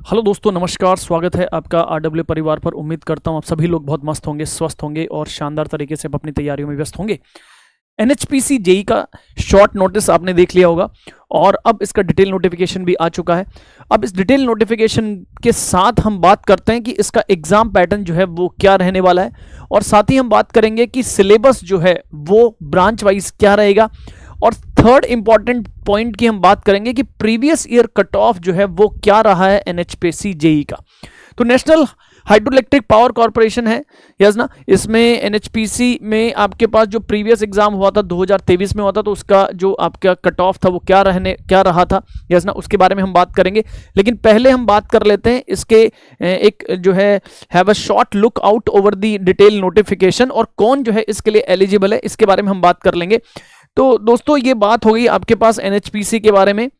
Hello दोस्तों, नमस्कार। स्वागत है आपका आरडब्ल्यू परिवार पर। उम्मीद करता हूं आप सभी लोग बहुत मस्त होंगे, स्वस्थ होंगे और शानदार तरीके से अपनी तैयारियों में व्यस्त होंगे। एनएचपीसी जेई का शॉर्ट नोटिस आपने देख लिया होगा और अब इसका डिटेल नोटिफिकेशन भी आ चुका है। अब इस डिटेल नोटिफिकेशन के साथ हम बात करते हैं कि इसका एग्जाम पैटर्न जो है वो क्या रहने वाला है, और साथ ही हम बात करेंगे कि सिलेबस जो है वो ब्रांच वाइज क्या रहेगा। और थर्ड इंपॉर्टेंट पॉइंट की हम बात करेंगे कि प्रीवियस ईयर कट ऑफ जो है वो क्या रहा है एनएचपीसी जेई का। तो नेशनल हाइड्रोइलेक्ट्रिक पावर कॉर्पोरेशन है, यस ना। इसमें एनएचपीसी में आपके पास जो प्रीवियस एग्जाम हुआ था 2023 में हुआ था, तो उसका जो आपका कट ऑफ था वो क्या रहा था, यस ना, उसके बारे में हम बात करेंगे। लेकिन पहले हम बात कर लेते हैं इसके एक जो है have a short look out over the detail notification, और कौन जो है इसके लिए एलिजिबल है इसके बारे में हम बात कर लेंगे। तो दोस्तों ये बात हो गई आपके पास एनएचपीसी के बारे में,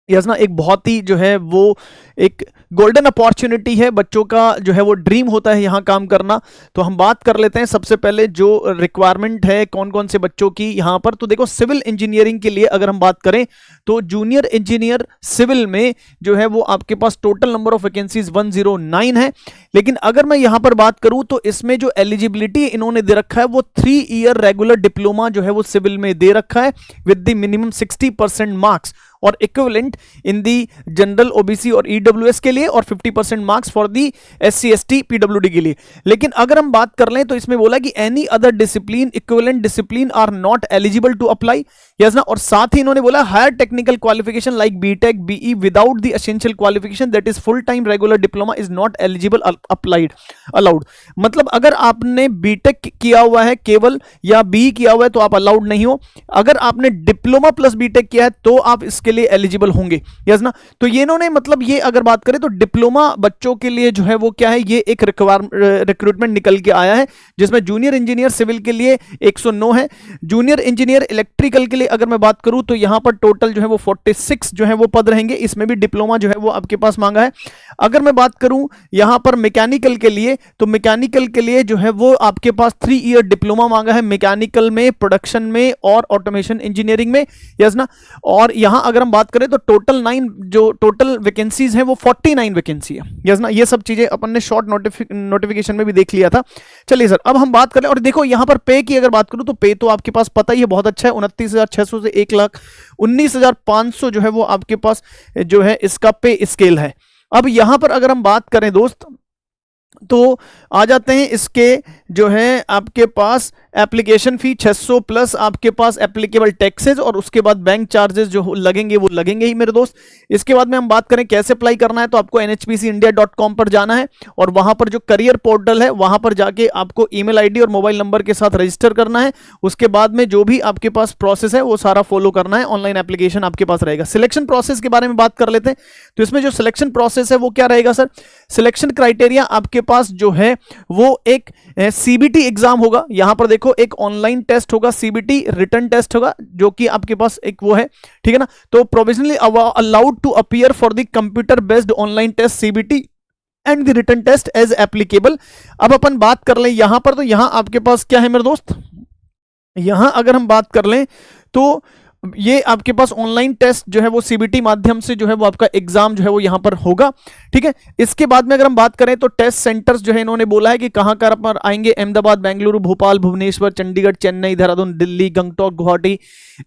यस ना। एक बहुत ही जो है वो एक गोल्डन अपॉर्चुनिटी है, बच्चों का जो है वो ड्रीम होता है यहाँ काम करना। तो हम बात कर लेते हैं सबसे पहले जो रिक्वायरमेंट है कौन कौन से बच्चों की यहाँ पर। तो देखो, सिविल इंजीनियरिंग के लिए अगर हम बात करें तो जूनियर इंजीनियर सिविल में जो है वो आपके पास टोटल नंबर ऑफ वैकेंसीज 109 है। लेकिन अगर मैं यहाँ पर बात करूं तो इसमें जो एलिजिबिलिटी इन्होंने दे रखा है वो 3 ईयर रेगुलर डिप्लोमा जो है वो सिविल में दे रखा है विद द मिनिमम 60% मार्क्स, और इक्विवेलेंट इन दी जनरल ओबीसी और ईडब्ल्यूएस के लिए, और 50% marks for the SC ST PWD के लिए। लेकिन अगर हम बात कर लें तो इसमें बोला कि any other discipline equivalent discipline are not eligible to apply, yes ना। और साथ ही इन्होंने बोला higher technical qualification like BTech BE without the essential qualification that is full time regular diploma is not eligible allowed. मतलब अगर आपने BTech किया हुआ है केवल या बीई किया हुआ है तो आप अलाउड नहीं हो। अगर आपने डिप्लोमा प्लस बीटेक किया है तो आप इसके लिए एलिजिबल होंगे, यस ना। तो ये इन्होंने मतलब ये अगर बात करें तो डिप्लोमा बच्चों के लिए जो है वो क्या है, ये एक रिक्रूटमेंट निकल के आया है जिसमें जूनियर इंजीनियर सिविल के लिए 109 है। जूनियर इंजीनियर इलेक्ट्रिकल के लिए अगर मैं बात करूं तो यहां पर टोटल जो है वो 46 जो है वो पद रहेंगे। इसमें भी डिप्लोमा जो है वो आपके पास मांगा है। अगर मैं बात करूं यहां पर मैकेनिकल के लिए, तो मैकेनिकल के लिए जो है वो आपके पास 3 ईयर डिप्लोमा मांगा है मैकेनिकल में, प्रोडक्शन में और ऑटोमेशन इंजीनियरिंग में, यस ना। और यहां अगर हम बात करें तो टोटल वैकेंसीज हैं वो 49 वैकेंसी है, यस ना। ये सब चीजें अपन ने शॉर्ट नोटिफिकेशन में भी देख लिया था। चलिए सर, अब हम बात करें और देखो यहां पर पे की अगर बात करूं तो पे तो आपके पास पता ही है बहुत अच्छा है, 29,600 से 1,19,500 जो है वो आपके पास जो है इसका पे स्केल है। अब यहां पर अगर हम बात करें दोस्त तो आ जाते हैं इसके जो है आपके पास एप्लीकेशन फी 600 प्लस आपके पास एप्लीकेबल टैक्सेस, और उसके बाद बैंक चार्जेस जो लगेंगे वो लगेंगे ही मेरे दोस्त। इसके बाद में हम बात करें कैसे अप्लाई करना है, तो आपको nhpcindia.com पर जाना है और वहां पर जो करियर पोर्टल है वहां पर जाके आपको ईमेल आईडी और मोबाइल नंबर के साथ रजिस्टर करना है। उसके बाद में जो भी आपके पास प्रोसेस है वो सारा फॉलो करना है। ऑनलाइन एप्लीकेशन आपके पास रहेगा। सिलेक्शन प्रोसेस के बारे में बात कर लेते हैं। तो इसमें जो सिलेक्शन प्रोसेस है वो क्या रहेगा सर? सिलेक्शन क्राइटेरिया आपके पास जो है वो एक सीबीटी एग्जाम होगा। यहां पर देखो एक ऑनलाइन टेस्ट होगा, सीबीटी रिटन टेस्ट होगा जो कि आपके पास एक वो है, ठीक है ना। तो provisionally allowed to appear for the computer based online test CBT and the written test as applicable. अब अपन बात कर लें यहां पर, तो यहां आपके पास क्या है मेरे दोस्त, यहां अगर हम बात कर लें तो ये आपके पास ऑनलाइन टेस्ट जो है वो सीबीटी माध्यम से जो है वो आपका एग्जाम जो है वो यहां पर होगा, ठीक है। इसके बाद में अगर हम बात करें तो टेस्ट सेंटर्स जो है इन्होंने बोला है कि कहां कहां पर आएंगे। अहमदाबाद, बेंगलुरु, भोपाल, भुवनेश्वर, चंडीगढ़, चेन्नई, देहरादून, दिल्ली, गंगटोक, गुवाहाटी,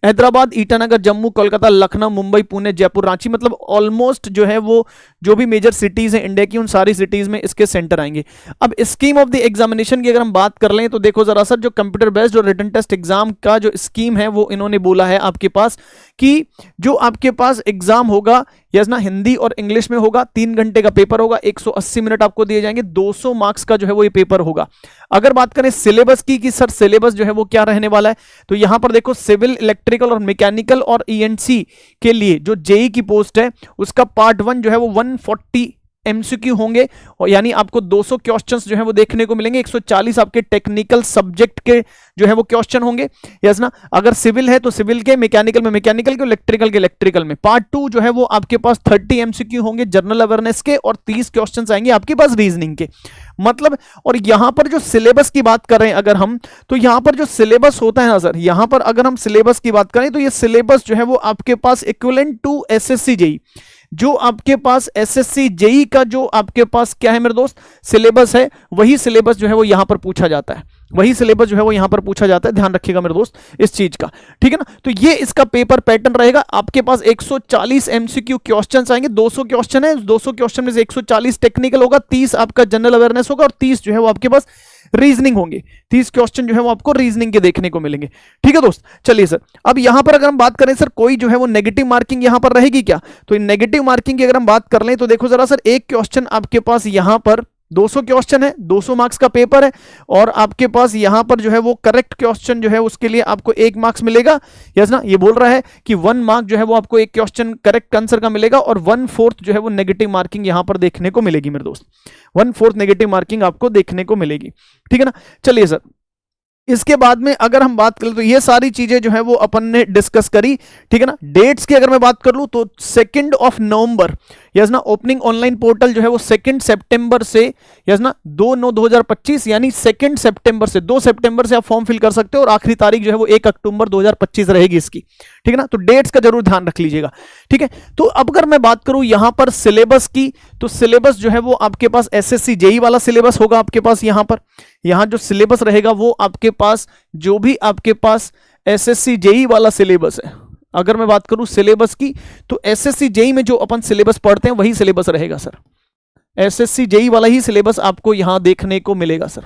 हैदराबाद, ईटानगर, जम्मू, कोलकाता, लखनऊ, मुंबई, पुणे, जयपुर, रांची। मतलब ऑलमोस्ट जो है वो जो भी मेजर सिटीज हैं इंडिया की उन सारी सिटीज में इसके सेंटर आएंगे। अब स्कीम ऑफ द एग्जामिनेशन की अगर हम बात कर लें तो देखो जरा सर, जो कंप्यूटर बेस्ड और रिटन टेस्ट एग्जाम का जो स्कीम है वो इन्होंने बोला है आपके पास कि जो आपके पास एग्जाम होगा, यस ना, हिंदी और इंग्लिश में होगा। 3 घंटे का पेपर होगा, 180 मिनट आपको दिए जाएंगे, 200 मार्क्स का जो है वो ये पेपर होगा। अगर बात करें सिलेबस की कि सर सिलेबस जो है वो क्या रहने वाला है, तो यहां पर देखो सिविल, इलेक्ट्रिकल और मैकेनिकल और ईएनसी के लिए जो जेई की पोस्ट है उसका पार्ट 1 जो है वो 140 एमसीक्यू होंगे, और यानी आपको 200 क्वेश्चंस जो है वो देखने को मिलेंगे। 140 आपके टेक्निकल सब्जेक्ट के जो है वो क्वेश्चन होंगे, यस ना। अगर सिविल है तो सिविल के, मैकेनिकल में मैकेनिकल के, इलेक्ट्रिकल के इलेक्ट्रिकल में। पार्ट 2 जो है वो आपके पास 30 एमसीक्यू होंगे जनरल अवेयरनेस के, और 30 क्वेश्चंस आएंगे आपके पास रीजनिंग के। मतलब, और यहां पर जो सिलेबस की बात कर रहे हैं अगर हम, तो यहां पर जो सिलेबस होता है ना सर, यहां पर अगर हम सिलेबस की बात करें तो ये सिलेबस जो है वो आपके पास इक्विवेलेंट टू एसएससी जेई जो आपके पास एसएससी जेई का जो आपके पास क्या है मेरे दोस्त, सिलेबस है, वही सिलेबस जो है वो यहां पर पूछा जाता है, वही सिलेबस जो है वो यहां पर पूछा जाता है। ध्यान रखिएगा मेरे दोस्त इस चीज का, ठीक है ना। तो ये इसका पेपर पैटर्न रहेगा। आपके पास 140 एमसीक्यू क्वेश्चंस आएंगे, 200 क्वेश्चन है, 200 क्वेश्चन में से 140 टेक्निकल होगा, 30 आपका जनरल अवेयरनेस होगा और 30 जो है वो आपके पास रीजनिंग होंगे। 30 क्वेश्चन जो है वो आपको रीजनिंग के देखने को मिलेंगे, ठीक है दोस्त। चलिए सर, अब यहां पर अगर हम बात करें सर, कोई जो है वो नेगेटिव मार्किंग यहां पर रहेगी क्या? तो नेगेटिव मार्किंग की अगर हम बात कर लें तो देखो जरा सर, एक क्वेश्चन आपके पास यहां पर 200 क्वेश्चन है, 200 मार्क्स का पेपर है, और आपके पास यहां पर जो है वो करेक्ट क्वेश्चन जो है उसके लिए आपको 1 मार्क्स मिलेगा। यस ना, ये बोल रहा है कि 1 मार्क जो है वो आपको एक क्वेश्चन करेक्ट आंसर का मिलेगा, और 1/4 जो है वो नेगेटिव मार्किंग यहां पर देखने को मिलेगी मेरे दोस्त, 1/4 नेगेटिव मार्किंग आपको देखने को मिलेगी, ठीक है ना। चलिए सर, इसके बाद में अगर हम बात करें तो ये सारी चीजें जो है वो अपन ने डिस्कस करी, ठीक है ना। डेट्स की अगर मैं बात कर लूं तो 2 नवंबर यस ना, ओपनिंग ऑनलाइन पोर्टल जो है वो 2 सितंबर से यस ना 2/9/2025 यानी 2 सितंबर से 2 सितंबर से आप फॉर्म फिल कर सकते हो, और आखिरी तारीख जो है वो 1 अक्टूबर 2025 रहेगी इसकी, ठीक है ना। तो डेट्स का जरूर ध्यान रख लीजिएगा, ठीक है। तो अब अगर मैं बात करूं यहां पर सिलेबस की, तो सिलेबस जो है वो आपके पास एसएससी जेई वाला सिलेबस होगा आपके पास। यहां पर यहां जो सिलेबस रहेगा वो आपके पास, जो भी आपके पास एसएससी जेई वाला सिलेबस है, अगर मैं बात करूं सिलेबस की, तो एसएससी जेई में जो अपन सिलेबस पढ़ते हैं वही सिलेबस रहेगा सर। एसएससी जेई वाला ही सिलेबस आपको यहां देखने को मिलेगा सर,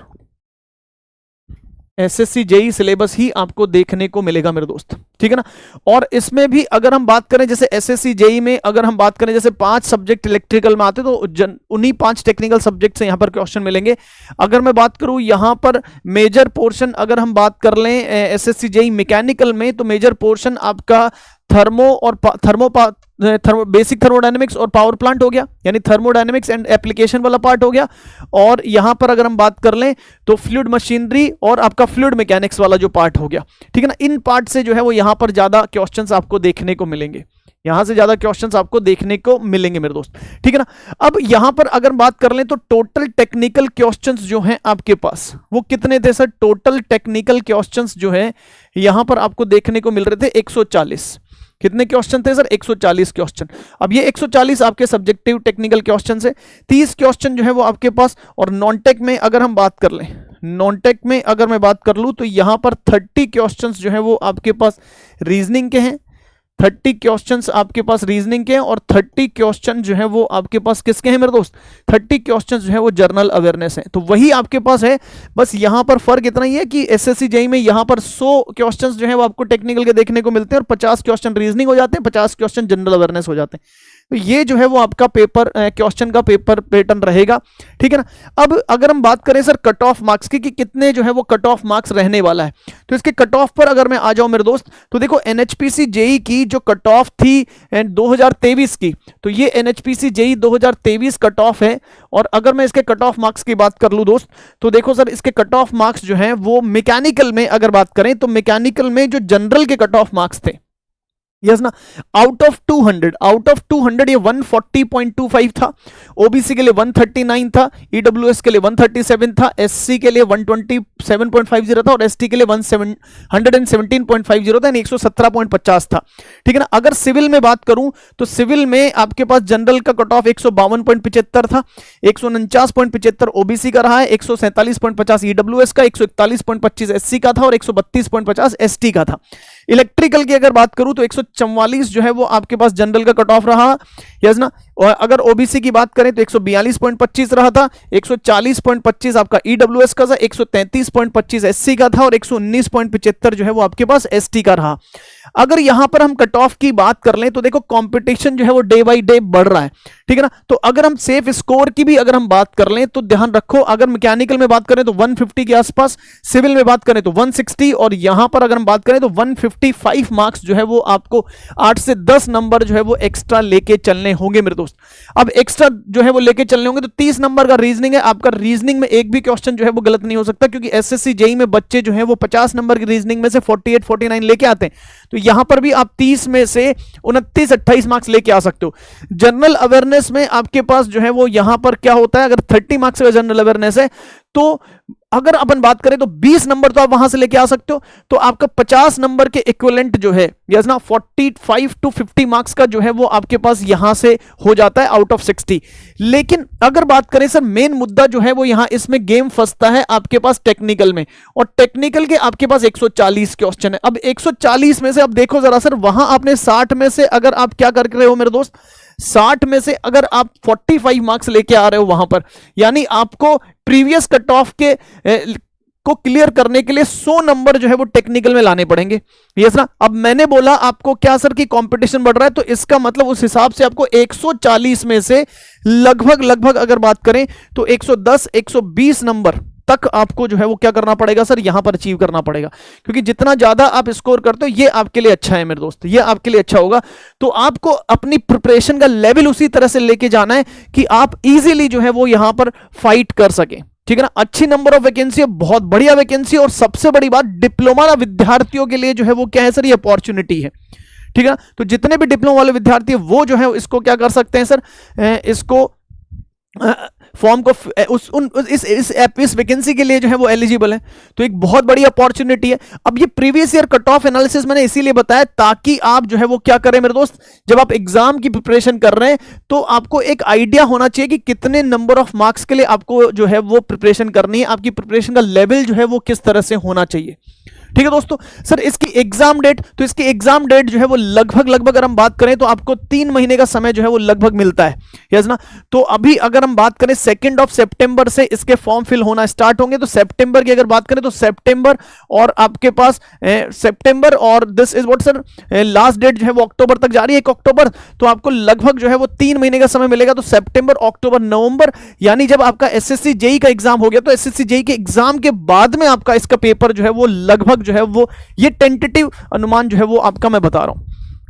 एसएससी जेई सिलेबस ही आपको देखने को मिलेगा मेरे दोस्त, ठीक है ना। और इसमें भी अगर हम बात करें जैसे एसएससी जेई में अगर हम बात करें जैसे 5 सब्जेक्ट इलेक्ट्रिकल में आते तो उन्हीं 5 टेक्निकल सब्जेक्ट से यहां पर क्वेश्चन मिलेंगे। अगर मैं बात करूं यहां पर मेजर पोर्शन अगर हम बात कर लें एसएससी जेई मैकेनिकल में, तो मेजर पोर्शन आपका बेसिक थर्मोडायनेमिक्स और पावर प्लांट हो गया, यानी थर्मोडायनेमिक्स एंड एप्लीकेशन वाला पार्ट हो गया। और यहां पर अगर हम बात कर लें तो फ्लूइड मशीनरी और आपका फ्लूइड मैकेनिक्स वाला जो पार्ट हो गया, ठीक है ना। इन पार्ट से जो है वो यहां पर ज्यादा क्वेश्चंस आपको देखने को मिलेंगे, यहां से ज्यादा क्वेश्चंस आपको देखने को मिलेंगे मेरे दोस्त, ठीक है ना। अब यहां पर अगर बात कर लें तो टोटल टेक्निकल क्वेश्चंस जो हैं आपके पास वो कितने थे सर? टोटल टेक्निकल क्वेश्चंस जो है यहां पर आपको देखने को मिल रहे थे 140। कितने क्वेश्चन थे सर? 140 क्वेश्चन। अब ये 140 आपके सब्जेक्टिव टेक्निकल क्वेश्चन है, 30 क्वेश्चन जो है वो आपके पास। और नॉन टेक में अगर हम बात कर लें, नॉन टेक में अगर मैं बात कर लूं तो यहां पर 30 क्वेश्चंस जो है वो आपके पास रीजनिंग के हैं, 30 क्वेश्चंस आपके पास रीजनिंग के हैं, और 30 क्वेश्चन जो है वो आपके पास किसके हैं मेरे दोस्त? 30 क्वेश्चन जो है वो जनरल अवेयरनेस है। तो वही आपके पास है, बस यहां पर फर्क इतना ही है कि एसएससी जेई में यहां पर 100 क्वेश्चंस जो है वो आपको टेक्निकल के देखने को मिलते हैं, और 50 क्वेश्चन रीजनिंग हो जाते हैं, 50 क्वेश्चन जनरल अवेयरनेस हो जाते हैं। तो ये जो है वो आपका पेपर क्वेश्चन का पेपर पैटर्न रहेगा, ठीक है ना। अब अगर हम बात करें सर कट ऑफ मार्क्स की कि कितने जो है वो कट ऑफ मार्क्स रहने वाला है, तो इसके कट ऑफ पर अगर मैं आ जाऊं मेरे दोस्त, तो देखो एनएचपीसी जेई की जो कट ऑफ थी 2023 की, तो ये एनएचपीसी जेई 2023 कट ऑफ है। और अगर मैं इसके कट ऑफ मार्क्स की बात कर लूं दोस्त, तो देखो सर इसके कट ऑफ मार्क्स जो हैं वो मैकेनिकल में अगर बात करें तो मैकेनिकल में जो जनरल के कट ऑफ मार्क्स थे, यस ना, आउट ऑफ 200 ये 140.25 था, ओबीसी के लिए 139 था, ईडब्ल्यूएस के लिए 137 था, एससी के लिए 127.50 था, और एसटी के लिए 117.50 था, यानी 117.50 था, ठीक है ना। अगर सिविल में बात करूं तो सिविल में आपके पास जनरल का कट ऑफ 152.75 था, 149.75 ओबीसी का रहा है, 147.50 ईडब्ल्यूएस का, 141.25 एससी का था, और 132.50 एसटी का था। इलेक्ट्रिकल की अगर बात करूं तो 144 जो है वो आपके पास जनरल का कट ऑफ रहा, यस ना। और अगर ओबीसी की बात करें तो 142.25 रहा था, 140.25 आपका ईडब्ल्यूएस का था, 133.25 एससी का था, और 119.75 जो है वो आपके पास एसटी का रहा। अगर यहां पर हम कट ऑफ की बात कर लें तो देखो कंपटीशन जो है वो डे बाय डे बढ़ रहा है, ठीक है ना। तो अगर हम सेफ स्कोर की भी अगर हम बात कर लें तो ध्यान रखो, अगर मैकेनिकल में बात करें तो 150 के आसपास, सिविल में बात करें तो 160, और यहां पर अगर हम बात करें तो 155 मार्क्स जो है वो आपको 8 से 10 नंबर जो है वो एक्स्ट्रा लेके चलने होंगे मेरे दोस्त। अब एक्स्ट्रा जो है वो लेके चलने होंगे तो 30 नंबर का रीजनिंग है आपका। रीजनिंग में एक भी क्वेश्चन जो है वो गलत नहीं हो सकता, क्योंकि एसएससी जेई में बच्चे जो है वो 50 नंबर की रीजनिंग में से 48 49 लेके आते हैं, तो यहां पर भी आप 30 में से 29 28 मार्क्स लेके आ सकते हो। जनरल अवेयरनेस में आपके पास जो है वो यहां पर क्या होता है, अगर 30 मार्क्स का जनरल अवेयरनेस है तो अगर अपन बात करें तो 20 नंबर तो आप वहां से लेके आ सकते हो, तो आपका 50 नंबर के इक्विवेलेंट जो है यस ना 45 to 50 मार्क्स का जो है वो आपके पास यहां से हो जाता है आउट ऑफ 60। लेकिन अगर बात करें सर मेन मुद्दा जो है वो यहां इसमें गेम फंसता है आपके पास टेक्निकल में, और टेक्निकल के आपके पास 140 क्वेश्चन है। अब 140 में से अब देखो जरा सर, वहां आपने 60 में से अगर आप क्या कर रहे हो मेरे दोस्त, 60 में से अगर आप 45 मार्क्स लेके आ रहे हो वहां पर, यानी आपको प्रीवियस कट ऑफ के को क्लियर करने के लिए 100 नंबर जो है वो टेक्निकल में लाने पड़ेंगे। यस ना, अब मैंने बोला आपको क्या सर कि कंपटीशन बढ़ रहा है, तो इसका मतलब उस हिसाब से आपको 140 में से लगभग अगर बात करें तो 110 120 नंबर तक आपको जो है वो क्या करना पड़ेगा सर, यहां पर अचीव करना पड़ेगा। क्योंकि जितना ज्यादा आप स्कोर करते हो ये आपके लिए अच्छा है मेरे दोस्त, ये आपके लिए अच्छा होगा। तो आपको अपनी प्रिपरेशन का लेवल उसी तरह से लेके जाना है कि आप इजीली जो है वो यहां पर फाइट कर सके, ठीक है ना। अच्छी नंबर ऑफ वैकेंसी है, बहुत बढ़िया वैकेंसी, और सबसे बड़ी बात डिप्लोमा विद्यार्थियों के लिए जो है वो क्या है सर, ये अपॉर्चुनिटी है, ठीक है ना। तो जितने भी डिप्लोमा वाले विद्यार्थी है वो जो है इसको क्या कर सकते हैं सर, इसको फॉर्म को इस वैकेंसी के लिए जो है वो एलिजिबल है। तो एक बहुत बड़ी अपॉर्चुनिटी है। अब ये previous year cut off analysis मैंने इसीलिए बताया ताकि आप जो है वो क्या करें मेरे दोस्त, जब आप एग्जाम की प्रिपरेशन कर रहे हैं तो आपको एक आइडिया होना चाहिए कि कितने नंबर ऑफ मार्क्स के लिए आपको जो है वो प्रिपरेशन करनी है, आपकी प्रिपरेशन का लेवल जो है वो किस तरह से होना चाहिए, ठीक है दोस्तों। सर इसकी एग्जाम डेट, तो इसकी एग्जाम डेट जो है वो लगभग अगर हम बात करें तो आपको 3 महीने का समय जो है वो लगभग मिलता है, यस ना। तो अभी अगर हम बात करें 2 सितंबर से इसके फॉर्म फिल होना स्टार्ट होंगे, तो सितंबर की अगर बात करें तो सितंबर, और आपके पास सितंबर, और this is what sir, last date जो है वो अक्टूबर तक जा रही है, 1 अक्टूबर। तो आपको लगभग जो है वो 3 महीने का समय मिलेगा। तो सितंबर, अक्टूबर, नवंबर, यानी जब आपका एसएससी जेई का एग्जाम हो गया तो एसएससी जेई के एग्जाम के बाद में आपका इसका पेपर जो है वो लगभग जो है वो, ये टेंटेटिव अनुमान जो है वो आपका मैं बता रहा हूं,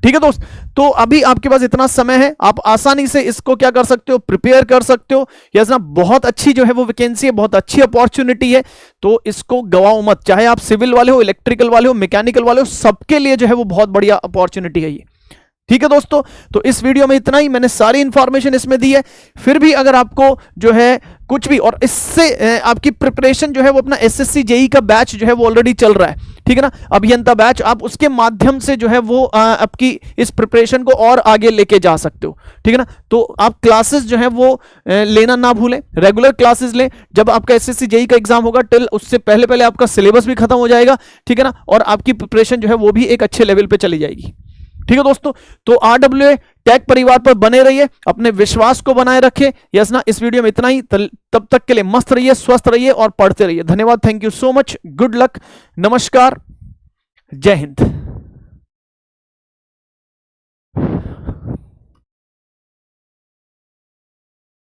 ठीक है दोस्त। तो अभी आपके पास इतना समय है, आप आसानी से इसको क्या कर सकते हो, प्रिपेयर कर सकते हो, यस ना। बहुत अच्छी जो है वो वैकेंसी है, बहुत अच्छी अपॉर्चुनिटी है, तो इसको गवाओ मत। चाहे आप सिविल वाले हो, इलेक्ट्रिकल वाले हो, मैकेनिकल वाले हो, सबके लिए जो है वो बहुत बढ़िया अपॉर्चुनिटी है ये, ठीक है दोस्तों। तो इस वीडियो में इतना ही, मैंने सारी इंफॉर्मेशन इसमें दी है। फिर भी अगर आपको जो है कुछ भी, और इससे आपकी प्रिपरेशन जो है वो अपना एसएससी जेई का बैच जो है वो ऑलरेडी चल रहा है, ठीक है ना, अभियंता बैच, आप उसके माध्यम से जो है वो आपकी इस प्रिपरेशन को और आगे लेके जा सकते हो, ठीक है ना। तो आप क्लासेस जो है वो लेना ना भूलें, रेगुलर क्लासेस लें। जब आपका एसएससी जेई का एग्जाम होगा टिल उससे पहले आपका सिलेबस भी खत्म हो जाएगा, ठीक है ना, और आपकी प्रिपरेशन जो है वो भी एक अच्छे लेवल पे चली जाएगी, ठीक है दोस्तों। तो आरडब्ल्यूए टेक परिवार पर बने रहिए, अपने विश्वास को बनाए रखें, यस ना। इस वीडियो में इतना ही, तब तक के लिए मस्त रहिए, स्वस्थ रहिए और पढ़ते रहिए। धन्यवाद, thank you so much, good luck, नमस्कार, जय हिंद।